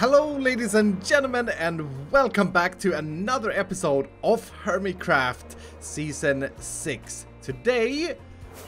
Hello ladies and gentlemen, and welcome back to another episode of Hermitcraft Season 6. Today,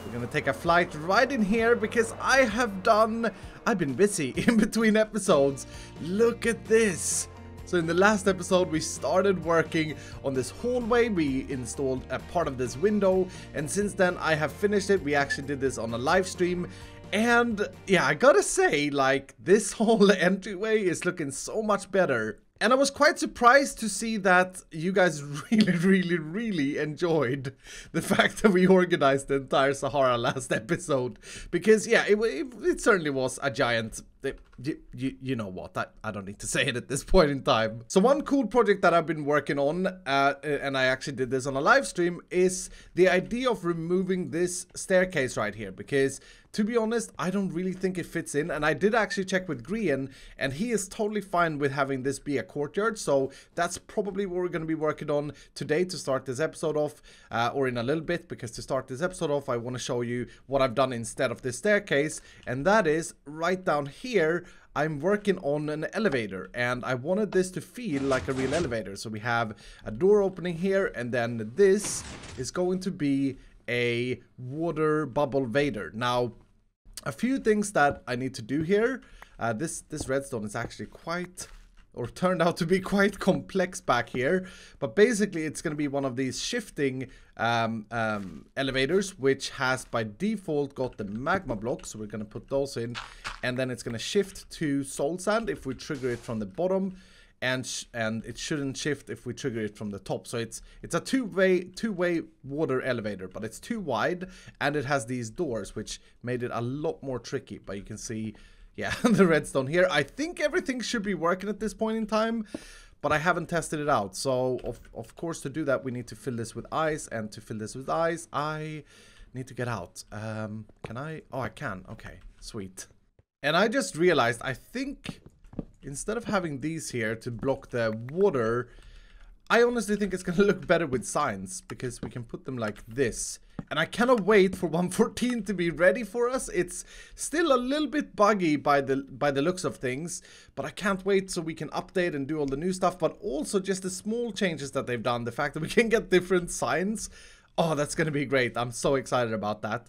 we're gonna take a flight right in here because I've been busy in between episodes. Look at this! So in the last episode, we started working on this hallway. We installed a part of this window, and since then I have finished it. We actually did this on a live stream. And yeah, I gotta say, like, this whole entryway is looking so much better. And I was quite surprised to see that you guys really enjoyed the fact that we organized the entire Sahara last episode. Because yeah, it certainly was a giant... You know what, I don't need to say it at this point in time. So one cool project that I've been working on, and I actually did this on a live stream, is the idea of removing this staircase right here. Because, to be honest, I don't really think it fits in. And I did actually check with Grian, and he is totally fine with having this be a courtyard. So that's probably what we're going to be working on today to start this episode off, or in a little bit. Because to start this episode off, I want to show you what I've done instead of this staircase. And that is, right down here, I'm working on an elevator, and I wanted this to feel like a real elevator. So we have a door opening here, and then this is going to be a water bubble vader. Now, a few things that I need to do here. This redstone is actually turned out to be quite complex back here. But basically, it's going to be one of these shifting elevators, which has by default got the magma blocks. So we're going to put those in, and then it's going to shift to soul sand if we trigger it from the bottom, and it shouldn't shift if we trigger it from the top. So it's a two-way water elevator, but it's too wide, and it has these doors, which made it a lot more tricky. But you can see, yeah, the redstone here. I think everything should be working at this point in time, but I haven't tested it out. So, of course, to do that, we need to fill this with ice. And to fill this with ice, I need to get out. Can I? Oh, I can. Okay, sweet. And I just realized, I think, instead of having these here to block the water, I honestly think it's going to look better with signs, because we can put them like this. And I cannot wait for 1.14 to be ready for us. It's still a little bit buggy by the looks of things, but I can't wait so we can update and do all the new stuff. But also just the small changes that they've done, the fact that we can get different signs. Oh, that's going to be great. I'm so excited about that.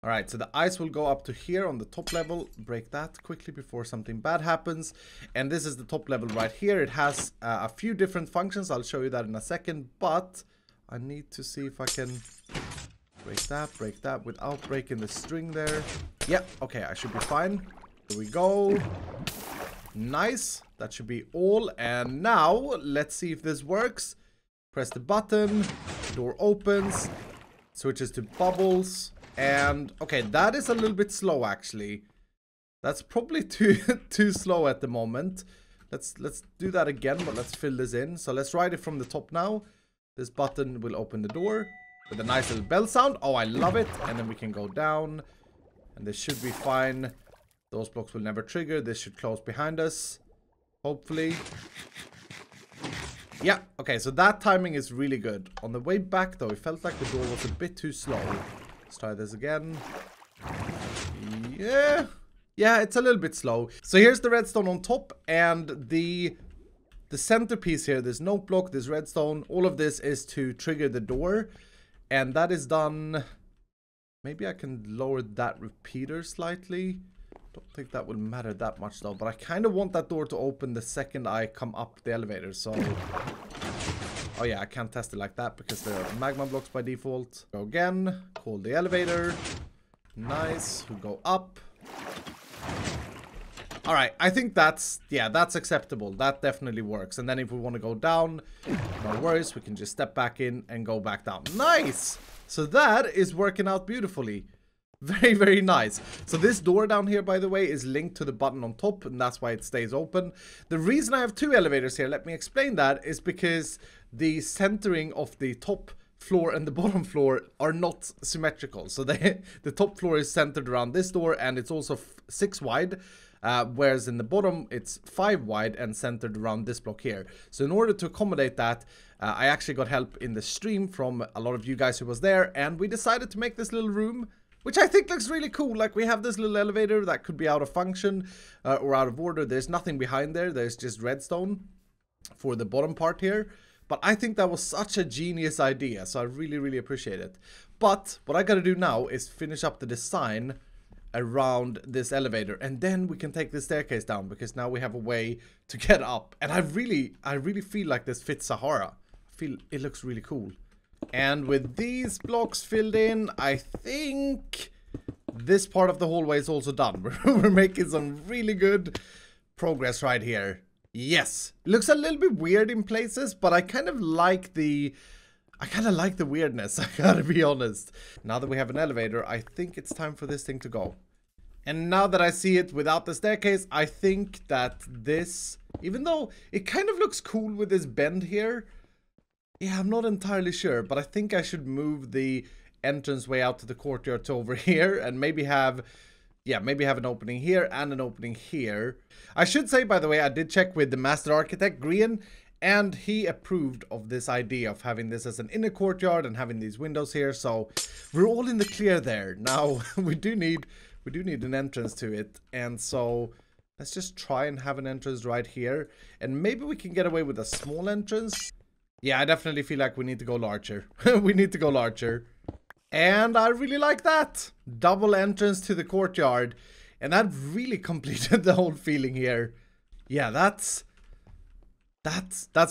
All right, so the ice will go up to here on the top level. Break that quickly before something bad happens. And this is the top level right here. It has a few different functions. I'll show you that in a second, but I need to see if I can break that without breaking the string there. Yeah, okay, I should be fine. Here we go. Nice. That should be all. And now, let's see if this works. Press the button. Door opens. Switches to bubbles. And, okay, that is a little bit slow, actually. That's probably too slow at the moment. Let's do that again, but let's fill this in. So let's ride it from the top now. This button will open the door with a nice little bell sound. Oh, I love it. And then we can go down. And this should be fine. Those blocks will never trigger. This should close behind us. Hopefully. Yeah, okay, so that timing is really good. On the way back, though, it felt like the door was a bit too slow. Let's try this again. Yeah, it's a little bit slow. So here's the redstone on top, and the centerpiece here, this note block, this redstone, all of this is to trigger the door. And that is done. Maybe I can lower that repeater slightly. Don't think that will matter that much though, but I kind of want that door to open the second I come up the elevator. So, oh yeah, I can't test it like that because there are magma blocks by default. Go again, call the elevator. Nice, we go up. All right, I think that's acceptable. That definitely works. And then if we want to go down, no worries, we can just step back in and go back down. Nice! So that is working out beautifully. Very nice. So this door down here, by the way, is linked to the button on top, and that's why it stays open. The reason I have two elevators here, let me explain that, is because the centering of the top floor and the bottom floor are not symmetrical. So the top floor is centered around this door, and it's also 6 wide. Whereas in the bottom, it's 5 wide and centered around this block here. So in order to accommodate that, I actually got help in the stream from a lot of you guys who was there. And we decided to make this little room which I think looks really cool. Like, we have this little elevator that could be out of function or out of order. There's nothing behind there. There's just redstone for the bottom part here. But I think that was such a genius idea, so I really, really appreciate it. But what I gotta do now is finish up the design around this elevator, and then we can take the staircase down, because now we have a way to get up. And I really feel like this fits Sahara. I feel it looks really cool. And with these blocks filled in, I think this part of the hallway is also done. We're making some really good progress right here. Yes, it looks a little bit weird in places, but I kind of like the weirdness, I gotta be honest. Now that we have an elevator, I think it's time for this thing to go. And now that I see it without the staircase, I think that this, even though it kind of looks cool with this bend here, yeah, I'm not entirely sure, but I think I should move the entranceway out to the courtyard to over here, and maybe have an opening here and an opening here. I should say, by the way, I did check with the master architect, Grian, and he approved of this idea of having this as an inner courtyard and having these windows here. So we're all in the clear there. Now we do need an entrance to it, and so let's just try and have an entrance right here, and maybe we can get away with a small entrance. Yeah, I definitely feel like we need to go larger. We need to go larger. And I really like that. Double entrance to the courtyard. And that really completed the whole feeling here. Yeah, that's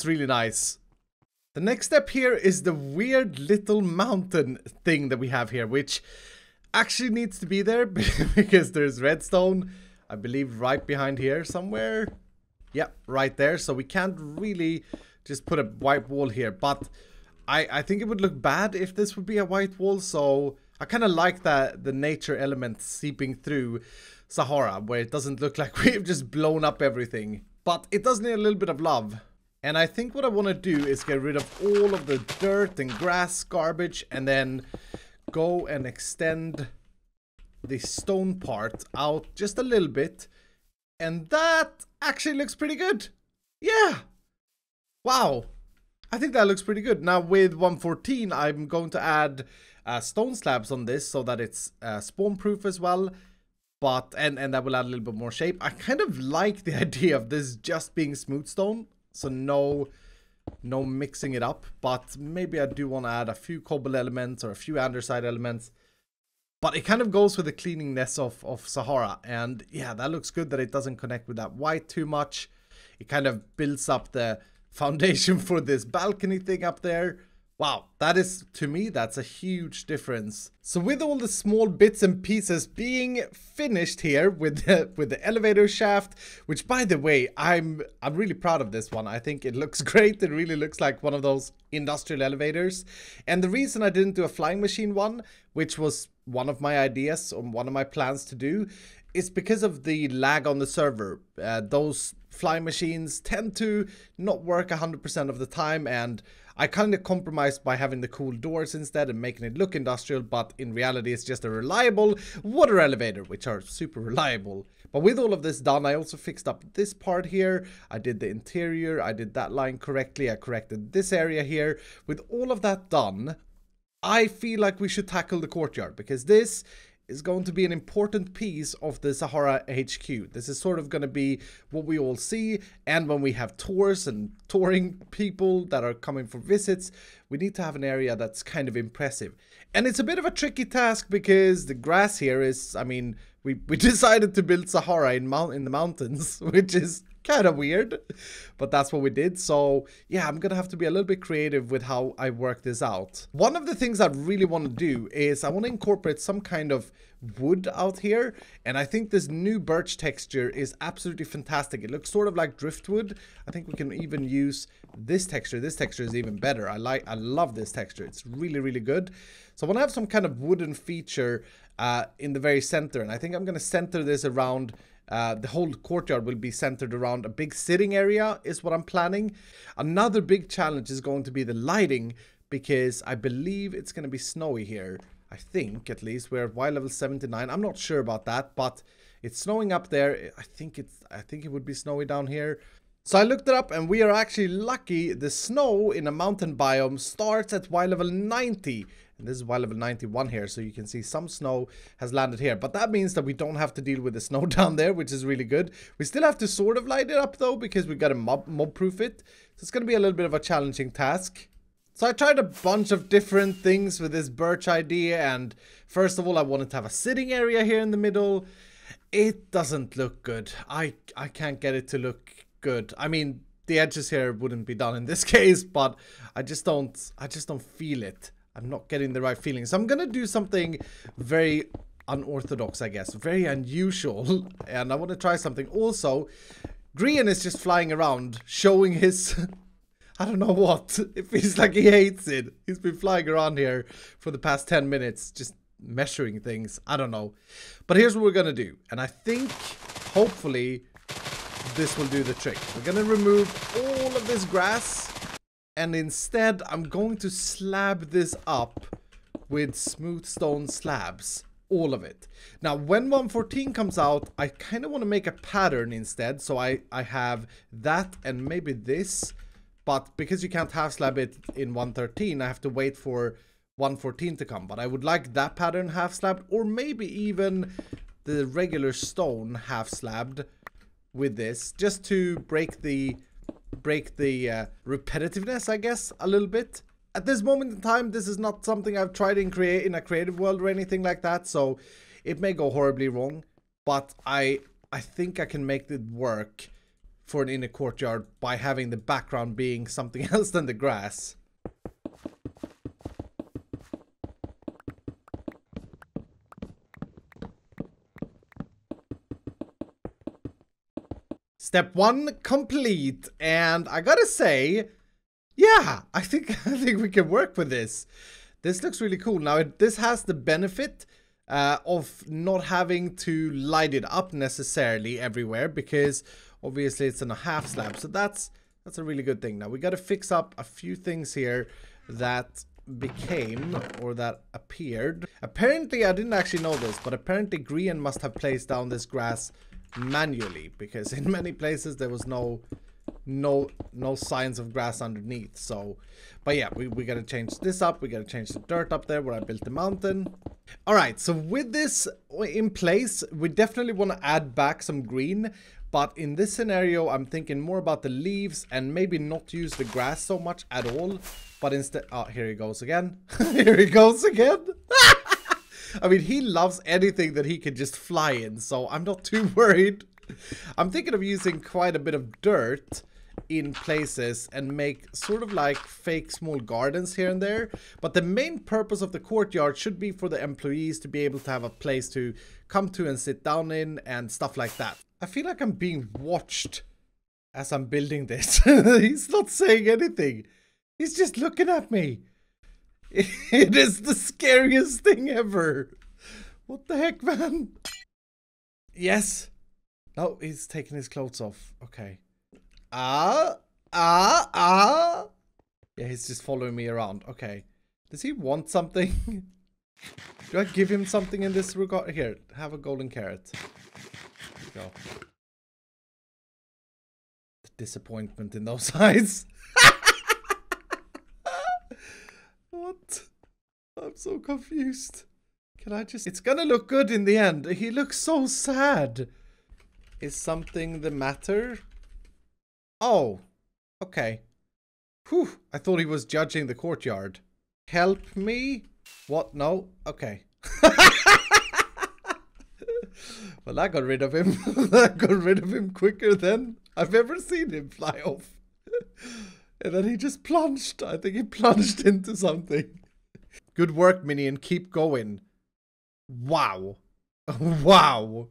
really nice. The next step here is the weird little mountain thing that we have here, which actually needs to be there because there's redstone, I believe, right behind here somewhere. Yeah, right there. So we can't really just put a white wall here, but I think it would look bad if this would be a white wall, so I kind of like that, the nature element seeping through Sahara, where it doesn't look like we've just blown up everything. But it does need a little bit of love. And I think what I want to do is get rid of all of the dirt and grass, garbage, and then go and extend the stone part out just a little bit. And that actually looks pretty good. Yeah. Wow. I think that looks pretty good. Now with 114, I'm going to add stone slabs on this so that it's spawn proof as well. But and that will add a little bit more shape. I kind of like the idea of this just being smooth stone, so no mixing it up. But maybe I do want to add a few cobble elements or a few andesite elements. But it kind of goes with the cleaningness of Sahara. And yeah, that looks good that it doesn't connect with that white too much. It kind of builds up the foundation for this balcony thing up there. Wow, that is, to me, that's a huge difference. So with all the small bits and pieces being finished here with the elevator shaft, which, by the way, I'm really proud of this one. I think it looks great. It really looks like one of those industrial elevators. And the reason I didn't do a flying machine one, which was one of my ideas or one of my plans to do, is because of the lag on the server. Those flying machines tend to not work 100% of the time, and I kind of compromised by having the cool doors instead and making it look industrial, but in reality it's just a reliable water elevator, which are super reliable. But with all of this done, I also fixed up this part here. I did the interior, I did that line correctly, I corrected this area here. With all of that done, I feel like we should tackle the courtyard, because this is going to be an important piece of the Sahara HQ. This is sort of going to be what we all see, and when we have tours and touring people that are coming for visits, we need to have an area that's kind of impressive. And it's a bit of a tricky task because the grass here is, I mean, we decided to build Sahara in the mountains, which is kind of weird, but that's what we did. So yeah, I'm gonna have to be a little bit creative with how I work this out. One of the things I really want to do is I want to incorporate some kind of wood out here, and I think this new birch texture is absolutely fantastic. It looks sort of like driftwood. I think we can even use this texture. This texture is even better. I love this texture. It's really, really good. So I want to have some kind of wooden feature in the very center, and I think I'm going to center this around the whole courtyard will be centered around a big sitting area is what I'm planning. Another big challenge is going to be the lighting, because I believe it's going to be snowy here. I think, at least. We're at Y level 79. I'm not sure about that, but it's snowing up there. I think it would be snowy down here. So I looked it up, and we are actually lucky. The snow in a mountain biome starts at Y level 90. And this is why level 91 here, so you can see some snow has landed here. But that means that we don't have to deal with the snow down there, which is really good. We still have to sort of light it up though, because we got to mob-proof it. So it's going to be a little bit of a challenging task. So I tried a bunch of different things with this birch idea, and first of all I wanted to have a sitting area here in the middle. It doesn't look good. I can't get it to look good. I mean, the edges here wouldn't be done in this case, but I just don't feel it. I'm not getting the right feeling. So I'm gonna do something very unorthodox, I guess. Very unusual. And I want to try something. Also, Grian is just flying around showing his... I don't know what. It feels like he hates it. He's been flying around here for the past 10 minutes, just measuring things. I don't know. But here's what we're gonna do. And I think, hopefully, this will do the trick. We're gonna remove all of this grass. And instead, I'm going to slab this up with smooth stone slabs. All of it. Now, when 114 comes out, I kind of want to make a pattern instead. So I have that and maybe this. But because you can't half slab it in 113, I have to wait for 114 to come. But I would like that pattern half slabbed, or maybe even the regular stone half slabbed with this, just to break the repetitiveness, I guess, a little bit. At this moment in time, this is not something I've tried in a creative world or anything like that, so it may go horribly wrong. But I think I can make it work for an inner courtyard by having the background being something else than the grass. Step 1 complete, and I gotta say, yeah, I think we can work with this. This looks really cool. Now this has the benefit of not having to light it up necessarily everywhere, because obviously it's in a half slab, so that's a really good thing. Now we got to fix up a few things here that became, or that appeared. Apparently, I didn't actually know this, but apparently Grian must have placed down this grass manually, because in many places there was no signs of grass underneath. So, but yeah, we got to change this up. We got to change the dirt up there where I built the mountain. All right, so with this in place, we definitely want to add back some green. But in this scenario, I'm thinking more about the leaves and maybe not use the grass so much at all. But instead, oh, here he goes again. Here he goes again. I mean, he loves anything that he can just fly in, so I'm not too worried. I'm thinking of using quite a bit of dirt in places and make sort of like fake small gardens here and there. But the main purpose of the courtyard should be for the employees to be able to have a place to come to and sit down in and stuff like that. I feel like I'm being watched as I'm building this. He's not saying anything. He's just looking at me. It is the scariest thing ever. What the heck, man? Yes. No, he's taking his clothes off. Okay. Yeah, he's just following me around. Okay. Does he want something? Do I give him something in this regard? Here, have a golden carrot. There you go. The disappointment in those eyes. What? I'm so confused. Can I just... It's gonna look good in the end. He looks so sad. Is something the matter? Oh. Okay. Whew. I thought he was judging the courtyard. Help me? What? No? Okay. Well, that got rid of him. That got rid of him quicker than I've ever seen him fly off. And then he just plunged. I think he plunged into something. Good work, Minion. Keep going. Wow. Wow.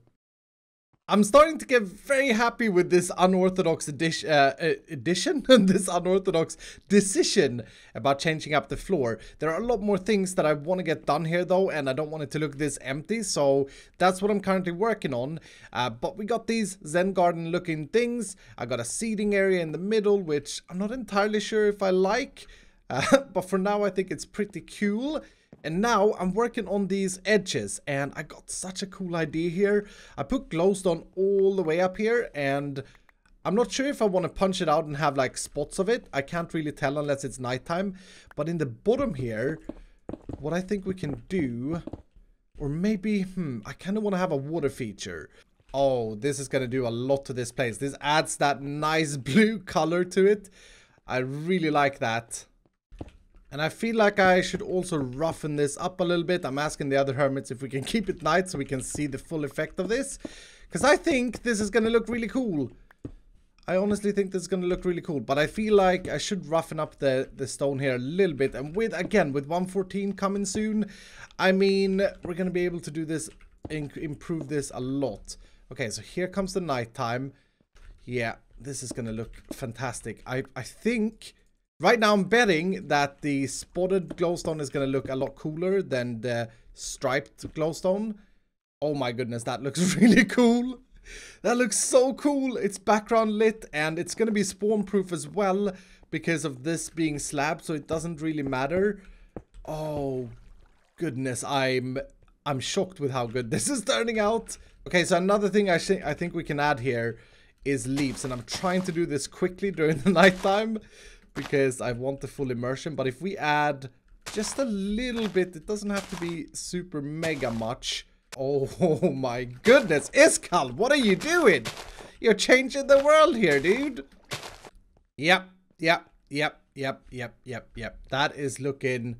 I'm starting to get very happy with this unorthodox this unorthodox decision about changing up the floor. There are a lot more things that I want to get done here though, and I don't want it to look this empty, so that's what I'm currently working on. But we got these Zen Garden looking things. I got a seating area in the middle, which I'm not entirely sure if I like, but for now I think it's pretty cool. And now I'm working on these edges, and I got such a cool idea here. I put glowstone all the way up here, and I'm not sure if I want to punch it out and have like spots of it. I can't really tell unless it's nighttime. But in the bottom here, what I think we can do, or maybe, I kind of want to have a water feature. Oh, this is going to do a lot to this place. This adds that nice blue color to it. I really like that. And I feel like I should also roughen this up a little bit. I'm asking the other hermits if we can keep it night so we can see the full effect of this. Because I think this is going to look really cool. I honestly think this is going to look really cool. But I feel like I should roughen up the stone here a little bit. And with 114 coming soon, I mean, we're going to be able to do this, improve this a lot. Okay, so here comes the nighttime. Yeah, this is going to look fantastic. I think... Right now I'm betting that the spotted glowstone is going to look a lot cooler than the striped glowstone. Oh my goodness, that looks really cool. That looks so cool. It's background lit and it's going to be spawn proof as well because of this being slab, so it doesn't really matter. Oh goodness, I'm shocked with how good this is turning out. Okay, so another thing I think we can add here is leaves, and I'm trying to do this quickly during the nighttime, because I want the full immersion. But if we add just a little bit, it doesn't have to be super mega much. Oh my goodness, Iskall, what are you doing? You're changing the world here, dude. Yep. That is looking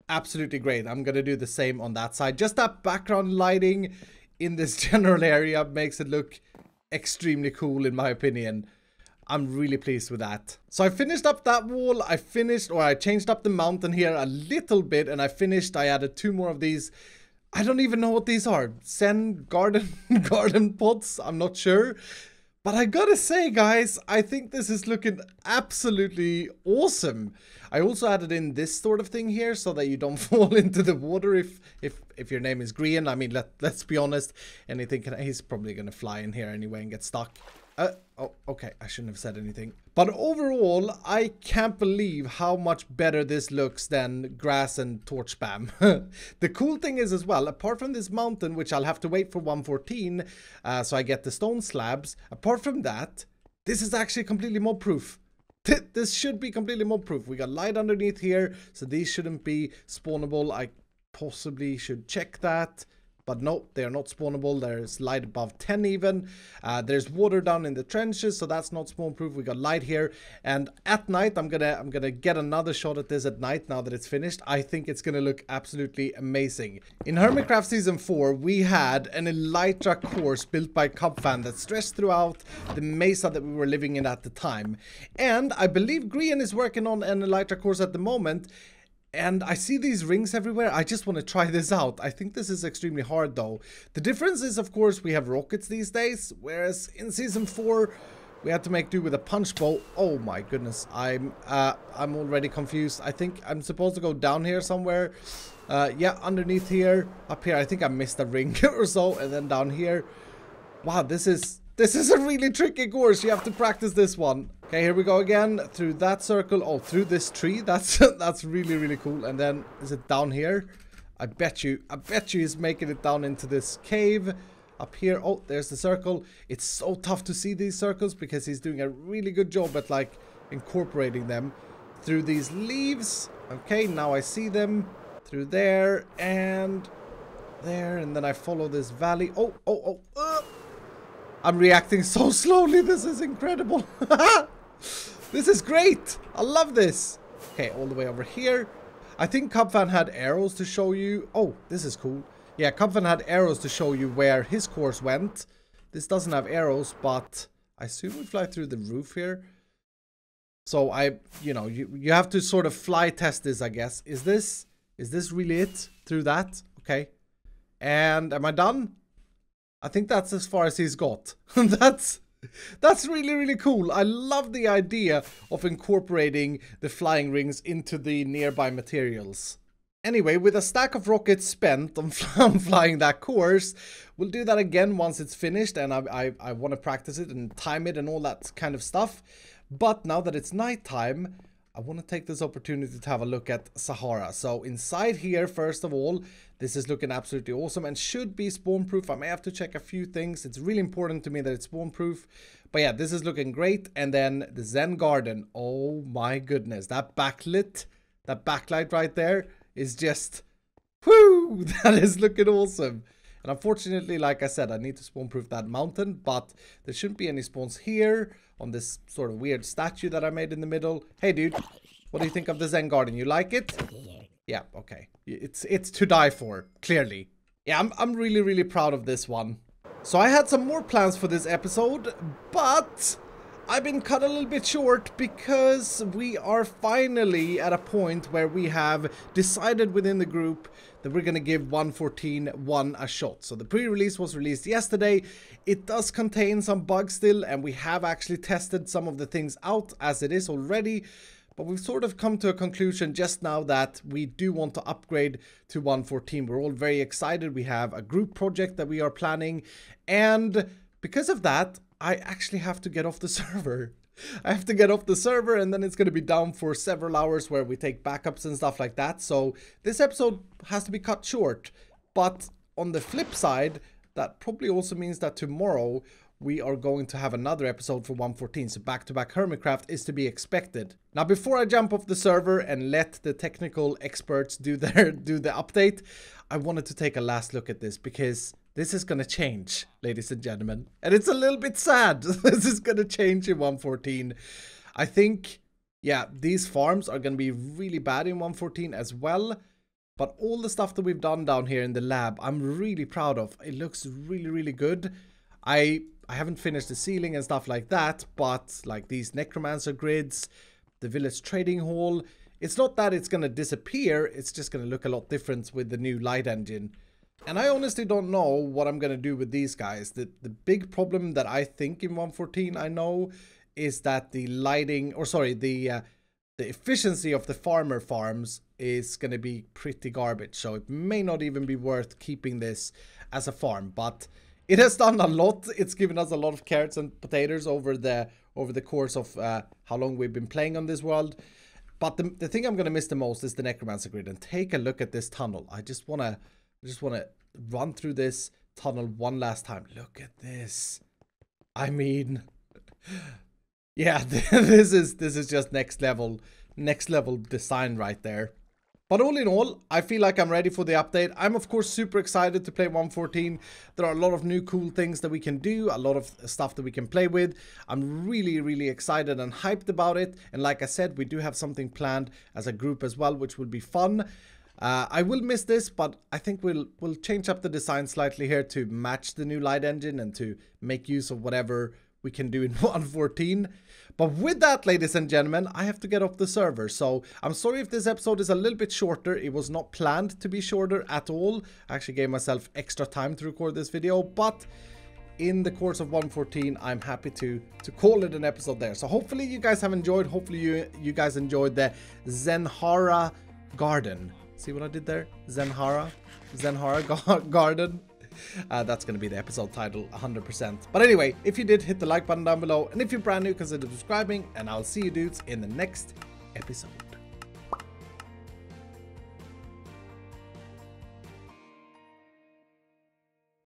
absolutely great. I'm gonna do the same on that side. Just that background lighting in this general area makes it look extremely cool in my opinion. I'm really pleased with that. So I finished up that wall. I changed up the mountain here a little bit, and I added 2 more of these. I don't even know what these are. Zen garden pots. I'm not sure. But I gotta say, guys, I think this is looking absolutely awesome. I also added in this sort of thing here so that you don't fall into the water if your name is Green. I mean, let's be honest. He's probably gonna fly in here anyway and get stuck. Oh, okay, I shouldn't have said anything. But overall, I can't believe how much better this looks than grass and torch spam. The cool thing is as well, apart from this mountain, which I'll have to wait for 114, so I get the stone slabs, apart from that, this is actually completely mob proof. This should be completely mob proof. We got light underneath here, so these shouldn't be spawnable. I possibly should check that. But no, they are not spawnable. There's light above 10 even. There's water down in the trenches, so that's not spawn proof. We got light here. And at night, I'm gonna get another shot at this at night now that it's finished. I think it's gonna look absolutely amazing. In Hermitcraft Season 4, we had an Elytra course built by Cubfan that stretched throughout the mesa that we were living in at the time. And I believe Grian is working on an Elytra course at the moment. And I see these rings everywhere. I just want to try this out. I think this is extremely hard though. The difference is, of course, we have rockets these days, whereas in Season 4 we had to make do with a punch bow. Oh my goodness, I'm already confused. I think I'm supposed to go down here somewhere. Yeah, underneath here, up here. I think I missed a ring or so, and then down here. Wow, this is a really tricky course. You have to practice this one. Okay, here we go again through that circle. Oh, through this tree. That's really, really cool. And then is it down here? I bet you he's making it down into this cave up here. Oh, there's the circle. It's so tough to see these circles because he's doing a really good job at like incorporating them through these leaves. Okay, now I see them through there and there, and then I follow this valley. I'm reacting so slowly. This is incredible. This is great. I love this. Okay, all the way over here. I think Cubfan had arrows to show you. Oh, this is cool. Yeah, Cubfan had arrows to show you where his course went. This doesn't have arrows, but I assume we fly through the roof here. So you have to sort of fly test this, I guess. Is this really it through that? Okay. And am I done? I think that's as far as he's got. That's really, really cool. I love the idea of incorporating the flying rings into the nearby materials. Anyway, with a stack of rockets spent on flying that course, we'll do that again once it's finished, and I want to practice it and time it and all that kind of stuff. But now that it's nighttime, I want to take this opportunity to have a look at Sahara. So inside here, first of all, this is looking absolutely awesome and should be spawn proof. I may have to check a few things. It's really important to me that it's spawn proof. But yeah, this is looking great. And then the Zen Garden. Oh my goodness. That backlight right there is just, whoo, that is looking awesome. And unfortunately, like I said, I need to spawn proof that mountain, but there shouldn't be any spawns here on this sort of weird statue that I made in the middle. Hey dude, what do you think of the Zen Garden? You like it? Yeah, okay. It's to die for, clearly. Yeah, I'm really, really proud of this one. So I had some more plans for this episode, but I've been cut a little bit short because we are finally at a point where we have decided within the group that we're going to give 1.14.1 a shot. So the pre-release was released yesterday. It does contain some bugs still, and we have actually tested some of the things out as it is already. But we've sort of come to a conclusion just now that we do want to upgrade to 1.14. We're all very excited. We have a group project that we are planning. And because of that, I actually have to get off the server. I have to get off the server, and then it's going to be down for several hours where we take backups and stuff like that. So this episode has to be cut short. But on the flip side, that probably also means that tomorrow we are going to have another episode for 1.14, so back-to-back Hermitcraft is to be expected. Now, before I jump off the server and let the technical experts do the update, I wanted to take a last look at this because this is going to change, ladies and gentlemen. And it's a little bit sad. This is going to change in 1.14. I think, yeah, these farms are going to be really bad in 1.14 as well. But all the stuff that we've done down here in the lab, I'm really proud of. It looks really, really good. I haven't finished the ceiling and stuff like that, but like these necromancer grids, the village trading hall, it's not that it's going to disappear, it's just going to look a lot different with the new light engine. And I honestly don't know what I'm going to do with these guys. The big problem that I think in 1.14 I know is that the lighting, or sorry, the efficiency of the farmer farms is going to be pretty garbage. So it may not even be worth keeping this as a farm, but it has done a lot. It's given us a lot of carrots and potatoes over the course of how long we've been playing on this world. But the thing I'm going to miss the most is the necromancer grid. And take a look at this tunnel. I just want to run through this tunnel one last time. Look at this. I mean, yeah, this is just next level design right there. But all in all, I feel like I'm ready for the update. I'm of course super excited to play 1.14. There are a lot of new cool things that we can do, a lot of stuff that we can play with. I'm really, really excited and hyped about it. And like I said, we do have something planned as a group as well, which will be fun. I will miss this, but I think we'll change up the design slightly here to match the new light engine and to make use of whatever we can do in 1.14. But with that, ladies and gentlemen, I have to get off the server. So I'm sorry if this episode is a little bit shorter. It was not planned to be shorter at all. I actually gave myself extra time to record this video, but in the course of 1.14, I'm happy to call it an episode there. So hopefully you guys have enjoyed. Hopefully you guys enjoyed the ZENHARA Garden. See what I did there? ZENHARA Garden. That's going to be the episode title 100%. But anyway, if you did, hit the like button down below. And if you're brand new, consider subscribing. And I'll see you dudes in the next episode.